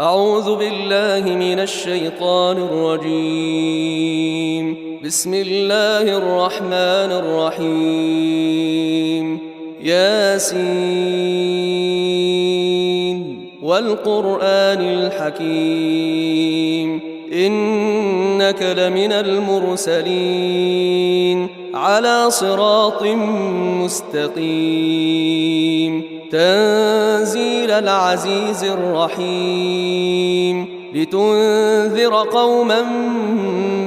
أعوذ بالله من الشيطان الرجيم. بسم الله الرحمن الرحيم. ياسين والقرآن الحكيم إنك لمن المرسلين على صراط مستقيم تنزيل العزيز الرحيم لتنذر قوما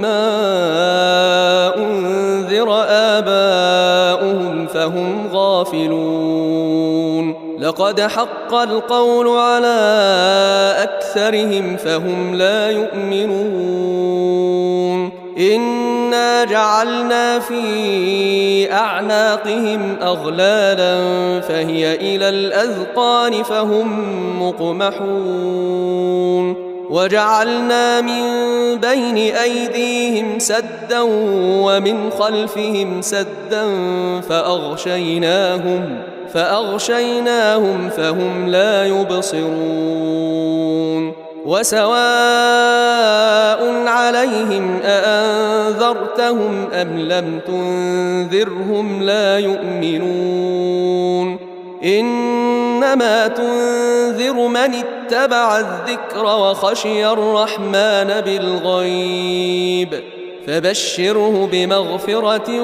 ما أنذر آباؤهم فهم غافلون لقد حق القول على أكثرهم فهم لا يؤمنون إنا جعلنا في أعناقهم أغلالا فهي إلى الأذقان فهم مقمحون وجعلنا من بين أيديهم سدا ومن خلفهم سدا فأغشيناهم فهم لا يبصرون وسواء عليهم أأنذرتهم أم لم تنذرهم لا يؤمنون إنما تنذر من اتبع الذكر وخشي الرحمن بالغيب فبشره بمغفرة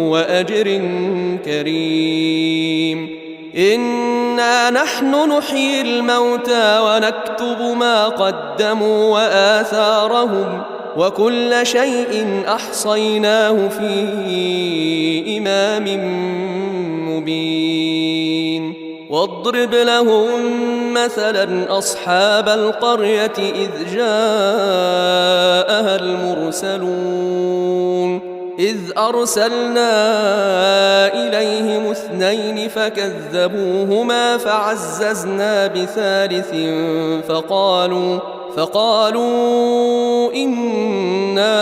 وأجر كريم إنا نحن نحيي الموتى ونكتب ما قدموا وآثارهم وكل شيء أحصيناه في إمام مبين واضرب لهم مثلا أصحاب القرية إذ جاءها المرسلون إذ أرسلنا إليهم 2 فكذبوهما فعززنا بثالث فقالوا إنا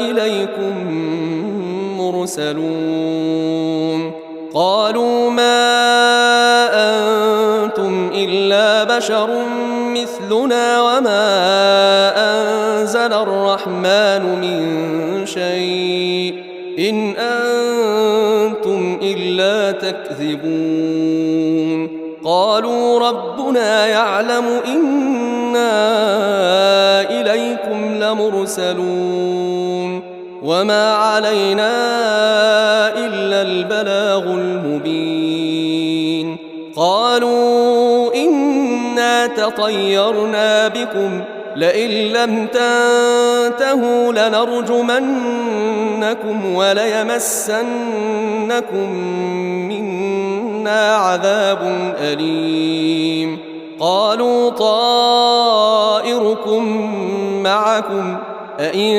إليكم مرسلون قالوا ما أنتم إلا بشر مثلنا وما أنزل الرحمن من شيء إن أنتم إلا تكذبون قالوا ربنا يعلم إنا إليكم لمرسلون وما علينا إلا البلاغ المبين قالوا إنا تطيرنا بكم لئن لم تنتهوا لنرجمنكم وليمسنكم منا عذاب أليم قالوا طائركم معكم أئن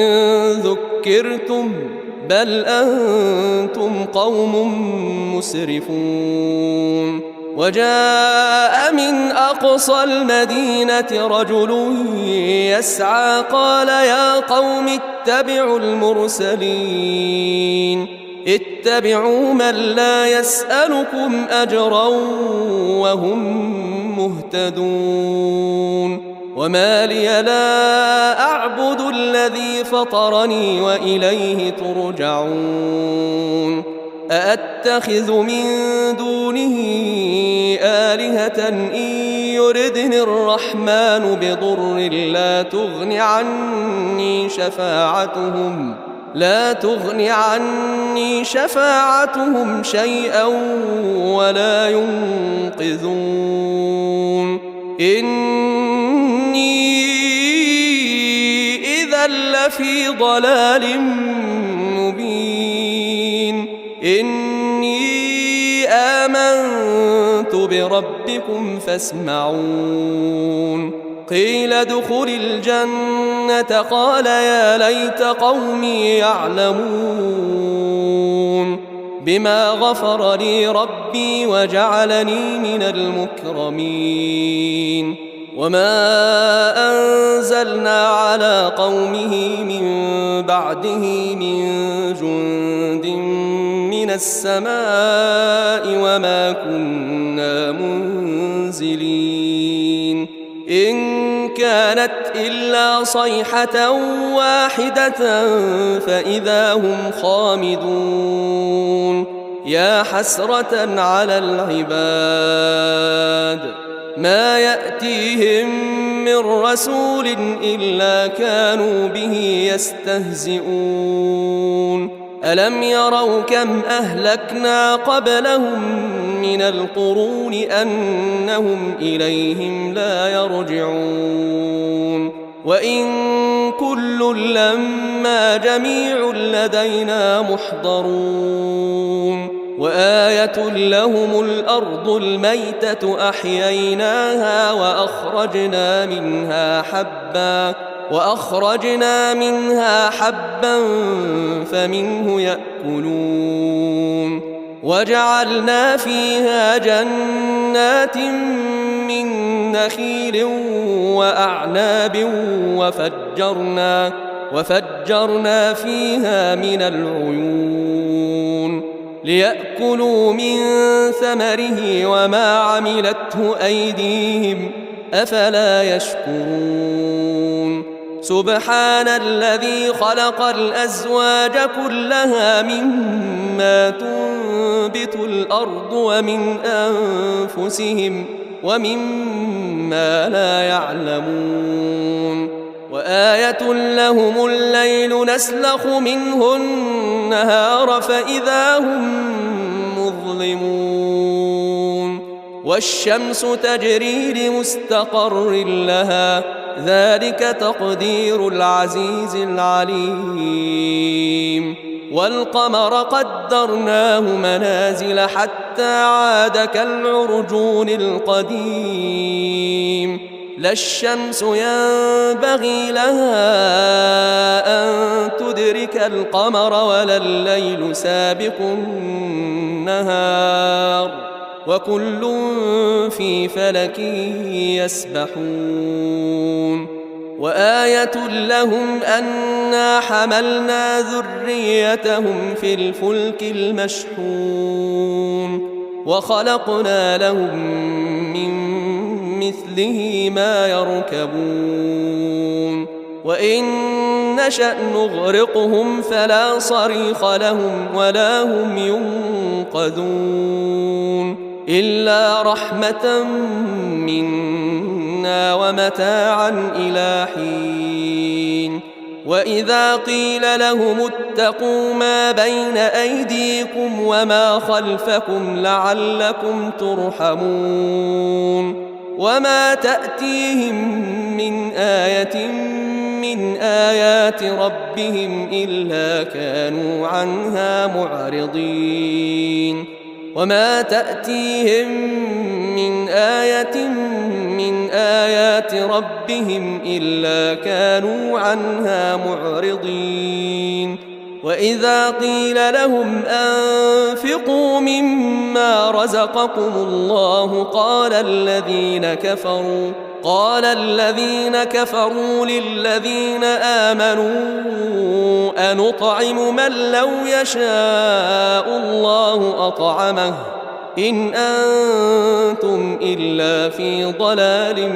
ذكرتم بل أنتم قوم مسرفون وجاء من أقصى المدينة رجل يسعى قال يا قوم اتبعوا المرسلين اتبعوا من لا يسألكم أجرا وهم مهتدون وما لي لا أعبد الذي فطرني وإليه ترجعون أأتخذ من دونه آلهة إن يردني الرحمن بضر لا تغن عني شفاعتهم شيئا ولا ينقذون إني إذا لفي ضلال مبين إني آمنت بربكم فاسمعون قيل ادخل الجنة قال يا ليت قومي يعلمون بما غفر لي ربي وجعلني من المكرمين وما أنزلنا على قومه من بعده من جند من السماء وما كنا منزلين إن كانت إلا صيحة واحدة فإذا هم خامدون يا حسرة على العباد ما يأتيهم من رسول إلا كانوا به يستهزئون ألم يروا كم أهلكنا قبلهم من القرون أنهم إليهم لا يرجعون وإن كل لما جميع لدينا محضرون وآية لهم الأرض الميتة أحييناها وأخرجنا منها حبا فمنه يأكلون وجعلنا فيها جنات من نخيل وأعناب وفجرنا فيها من العيون ليأكلوا من ثمره وما عملته أيديهم أفلا يشكرون سبحان الذي خلق الأزواج كلها مما تنبت الأرض ومن أنفسهم ومما لا يعلمون وآية لهم الليل نسلخ منه النهار فإذا هم مظلمون والشمس تجري لمستقر لها ذلك تقدير العزيز العليم والقمر قدرناه منازل حتى عاد كالعرجون القديم لا الشمس ينبغي لها أن تدرك القمر ولا الليل سابق النهار وكل في فلك يسبحون وآية لهم أنا حملنا ذريتهم في الفلك المشحون وخلقنا لهم من مثله ما يركبون وإن نشأ نغرقهم فلا صريخ لهم ولا هم ينقذون إلا رحمة منا ومتاعا إلى حين وإذا قيل لهم اتقوا ما بين أيديكم وما خلفكم لعلكم ترحمون وما تأتيهم من آية من آيات ربهم إلا كانوا عنها معرضين وما تأتيهم من آية من آيات ربهم إلا كانوا عنها معرضين وإذا قيل لهم أنفقوا مما رزقكم الله قال الذين كفروا للذين آمنوا أنطعم من لو يشاء الله أطعمه إن أنتم إلا في ضلال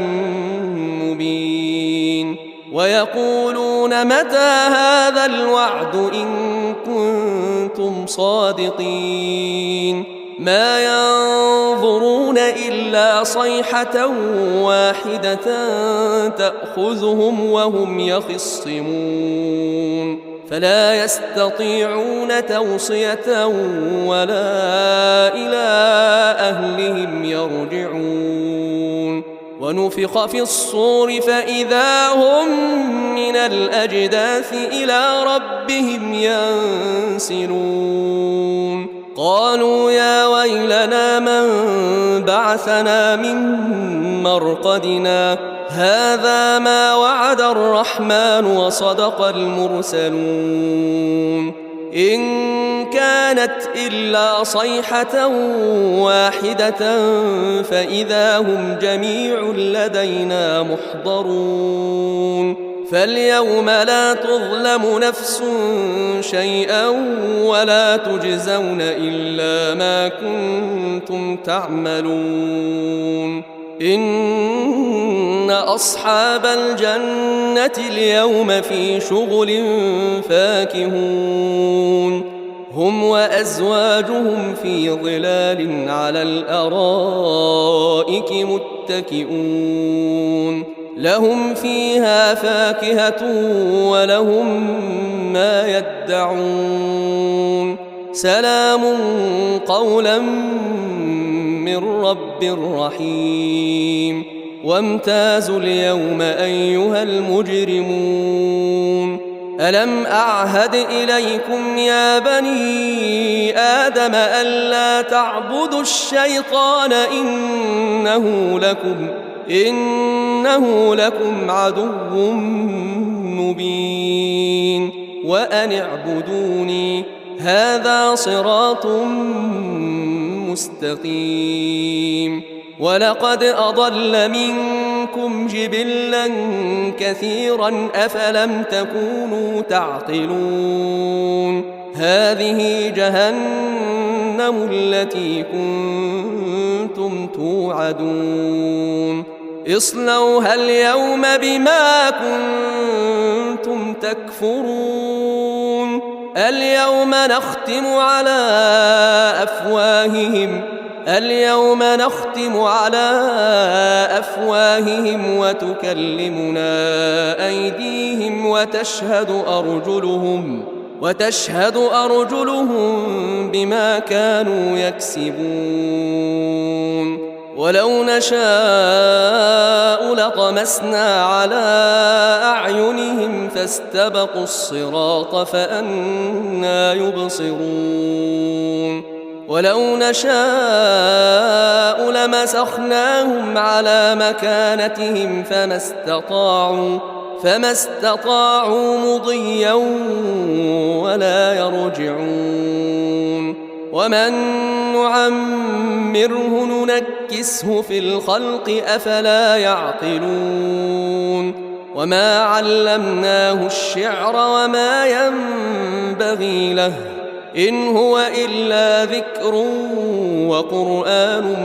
مبين ويقولون متى هذا الوعد إن كنتم صادقين ما ينظرون إلا صيحة واحدة تأخذهم وهم يخصمون فلا يستطيعون توصية ولا إلى أهلهم يرجعون ونفخ في الصور فإذا هم من الأجداث إلى ربهم ينسلون قالوا يا ويلنا من بعثنا من مرقدنا هذا ما وعد الرحمن وصدق المرسلون إن كانت إلا صيحة واحدة فإذا هم جميع لدينا محضرون فاليوم لا تظلم نفس شيئا ولا تجزون إلا ما كنتم تعملون إن أصحاب الجنة اليوم في شغل فاكهون هم وأزواجهم في ظلال على الأرائك متكئون لهم فيها فاكهة ولهم ما يدعون سلام قولا من رب رحيم وامتازوا اليوم أيها المجرمون ألم أعهد إليكم يا بني آدم ألا تعبدوا الشيطان إنه لكم عدو مبين وأن اعبدوني هذا صراط مستقيم ولقد أضل منكم جبلا كثيرا أفلم تكونوا تعقلون هذه جهنم التي كنتم توعدون اصلوها اليوم بما كنتم تكفرون اليوم نختم على أفواههم وتكلمنا أيديهم وتشهد أرجلهم بما كانوا يكسبون ولو نشاء لطمسنا على أعينهم فاستبقوا الصراط فأنى يبصرون ولو نشاء لمسخناهم على مكانتهم فما استطاعوا مضيا ولا يرجعون ومن نعمره ننكسه في الخلق أفلا يعقلون وما علمناه الشعر وما ينبغي له إن هو إلا ذكر وقرآن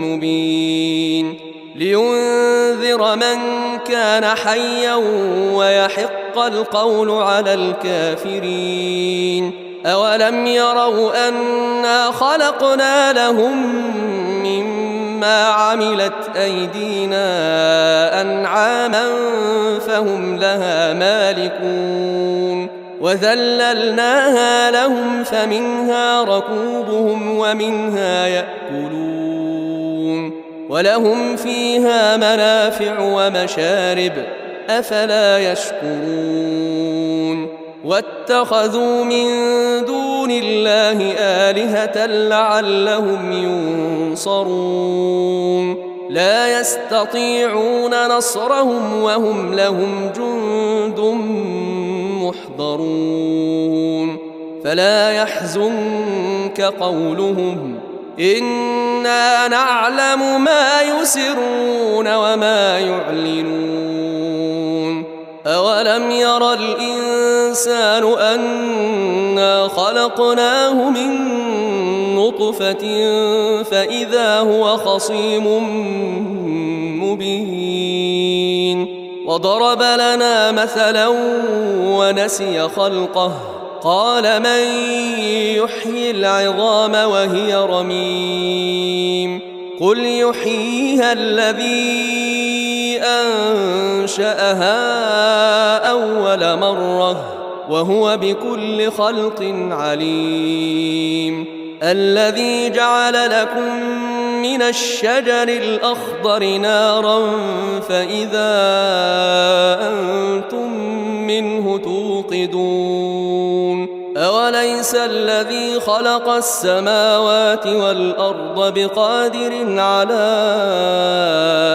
مبين لينذر من كان حيا ويحق القول على الكافرين أولم يروا أنا خلقنا لهم مما عملت أيدينا أنعاما فهم لها مالكون وذللناها لهم فمنها ركوبهم ومنها يأكلون ولهم فيها منافع ومشارب أفلا يشكرون واتخذوا من دون الله آلهة لعلهم ينصرون لا يستطيعون نصرهم وهم لهم جند محضرون فلا يحزنك قولهم إنا نعلم ما يسرون وما يعلنون أولم ير الإنسان أنا خلقناه من نطفة فإذا هو خصيم مبين وضرب لنا مثلا ونسي خلقه قال من يحيي العظام وهي رميم قل يحييها الذي أنشأها أول مرة وهو بكل خلق عليم الذي جعل لكم من الشجر الأخضر نارا فإذا أنتم منه توقدون أوليس الذي خلق السماوات والأرض بقادر على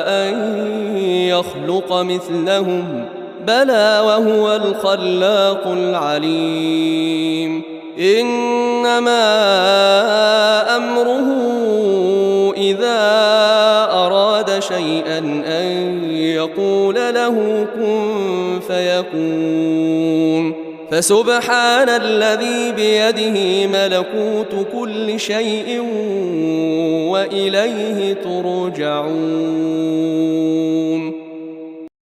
أن يخلق مثلهم بلى وهو الخلاق العليم إنما أمره إذا أراد شيئا أن يقول له كن فيكون فسبحان الذي بيده ملكوت كل شيء وإليه ترجعون.